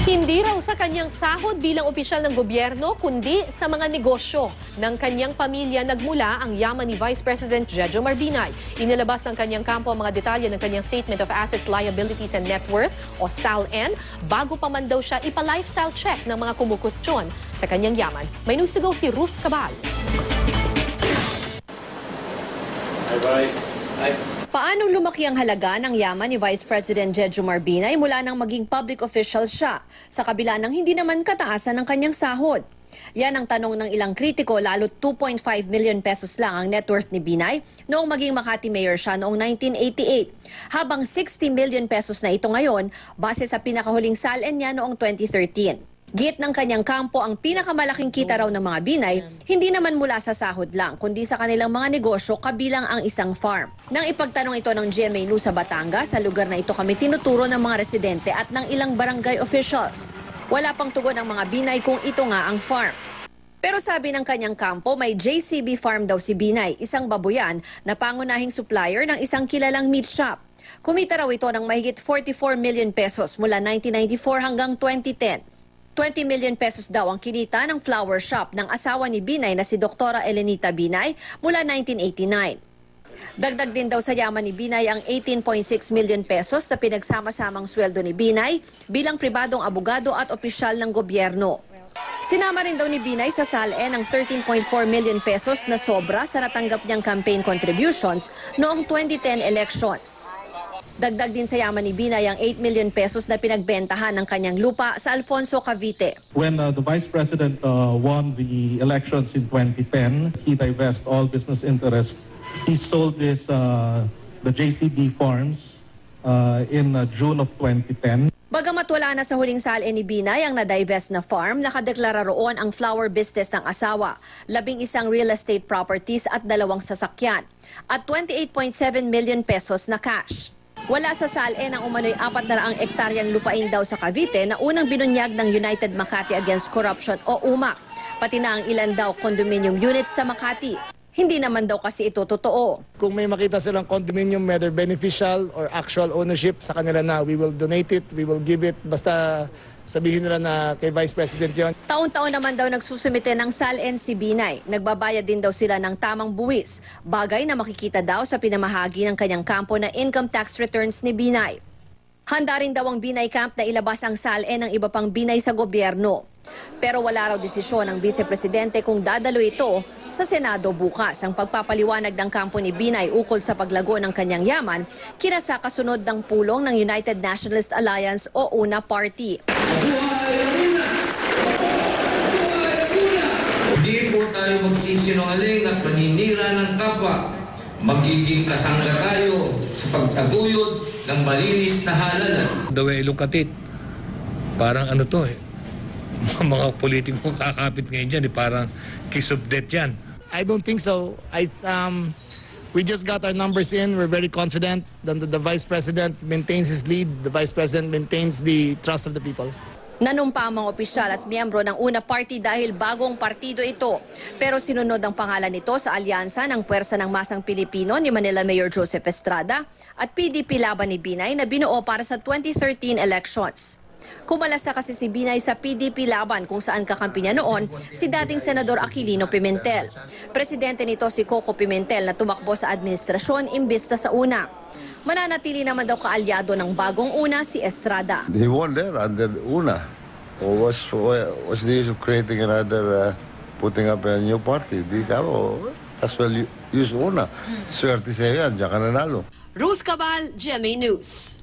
Hindi raw sa kanyang sahod bilang opisyal ng gobyerno, kundi sa mga negosyo ng kanyang pamilya nagmula ang yaman ni Vice President Jejomar Binay. Inilabas ng kanyang kampo ang mga detalye ng kanyang Statement of Assets, Liabilities and Net Worth o SALN bago pa man daw siya ipa-lifestyle check ng mga kumukustyon sa kanyang yaman. May news to go si Ruth Cabal. Hi, Vice. Hi. Paano lumaki ang halaga ng yaman ni Vice President Jejomar Binay mula nang maging public official siya sa kabila ng hindi naman kataasan ng kanyang sahod? Yan ang tanong ng ilang kritiko, lalo't 2.5 million pesos lang ang net worth ni Binay noong maging Makati Mayor siya noong 1988. Habang 60 million pesos na ito ngayon base sa pinakahuling SALN niya noong 2013. Git ng kanyang kampo, ang pinakamalaking kita raw ng mga Binay, hindi naman mula sa sahod lang, kundi sa kanilang mga negosyo kabilang ang isang farm. Nang ipagtanong ito ng GMA News sa Batangas, sa lugar na ito kami tinuturo ng mga residente at ng ilang barangay officials. Wala pang tugon ng mga Binay kung ito nga ang farm. Pero sabi ng kanyang kampo, may JCB farm daw si Binay, isang babuyan na pangunahing supplier ng isang kilalang meat shop. Kumita raw ito ng mahigit 44 million pesos mula 1994 hanggang 2010. 20 million pesos daw ang kinita ng flower shop ng asawa ni Binay na si Dr. Elenita Binay mula 1989. Dagdag din daw sa yaman ni Binay ang 18.6 million pesos na pinagsama-samang sweldo ni Binay bilang pribadong abogado at opisyal ng gobyerno. Sinama rin daw ni Binay sa SALN ang 13.4 million pesos na sobra sa natanggap niyang campaign contributions noong 2010 elections. Dagdag din sa yaman ni Binay ang 8 million pesos na pinagbentahan ng kanyang lupa sa Alfonso, Cavite. When the Vice President won the elections in 2010, he divested all business interests. He sold the JCB farms in June of 2010. Bagamat wala na sa huling SALN ni Binay ang na-divest na farm, nakadeklara roon ang flower business ng asawa, 11 real estate properties at 2 sasakyan, at 28.7 million pesos na cash. Wala sa SALN ang umano'y 400 ektaryang lupain daw sa Cavite na unang binunyag ng United Makati Against Corruption o UMAC, pati na ang ilan daw condominium units sa Makati. Hindi naman daw kasi ito totoo. Kung may makita silang condominium, whether beneficial or actual ownership sa kanila na, we will donate it, we will give it, basta sabihin nila na kay Vice President yon. Taon-taon naman daw nagsusumite ng SALN si Binay. Nagbabayad din daw sila ng tamang buwis, bagay na makikita daw sa pinamahagi ng kanyang kampo na income tax returns ni Binay. Handa rin daw ang Binay Camp na ilabas ang SALN ng iba pang Binay sa gobyerno. Pero wala raw desisyon ng Vice Presidente kung dadalo ito sa Senado bukas. Ang pagpapaliwanag ng kampo ni Binay ukol sa paglago ng kanyang yaman, kinasakasunod ng pulong ng United Nationalist Alliance o UNA Party. Hindi po tayo magsisinungaling at maninira ng kapwa. Magiging kasangga tayo sa pagtaguyod ng malinis na halalan. Dawelong Katit, parang ano to mga politikong kakapit ngayon dyan, parang kiss of death yan. I don't think so. We just got our numbers in. We're very confident that the Vice President maintains his lead. The Vice President maintains the trust of the people. Nanumpa ang mga opisyal at miyembro ng UNA Party dahil bagong partido ito. Pero sinunod ang pangalan nito sa alyansa ng Puwersa ng Masang Pilipino ni Manila Mayor Joseph Estrada at PDP laban ni Binay na binuo para sa 2013 elections. Kumalasa kasi si Binay sa PDP laban kung saan kakampi niya noon si dating Senador Aquilino Pimentel. Presidente nito si Coco Pimentel na tumakbo sa administrasyon imbis na sa UNA. Mananatili naman daw kaalyado ng bagong UNA si Estrada. He won there under UNA. What's the use of creating another, putting up a new party? As well use UNA. Swerte sa'yo yan, diyan ka nanalo. Ruth Cabal, GMA News.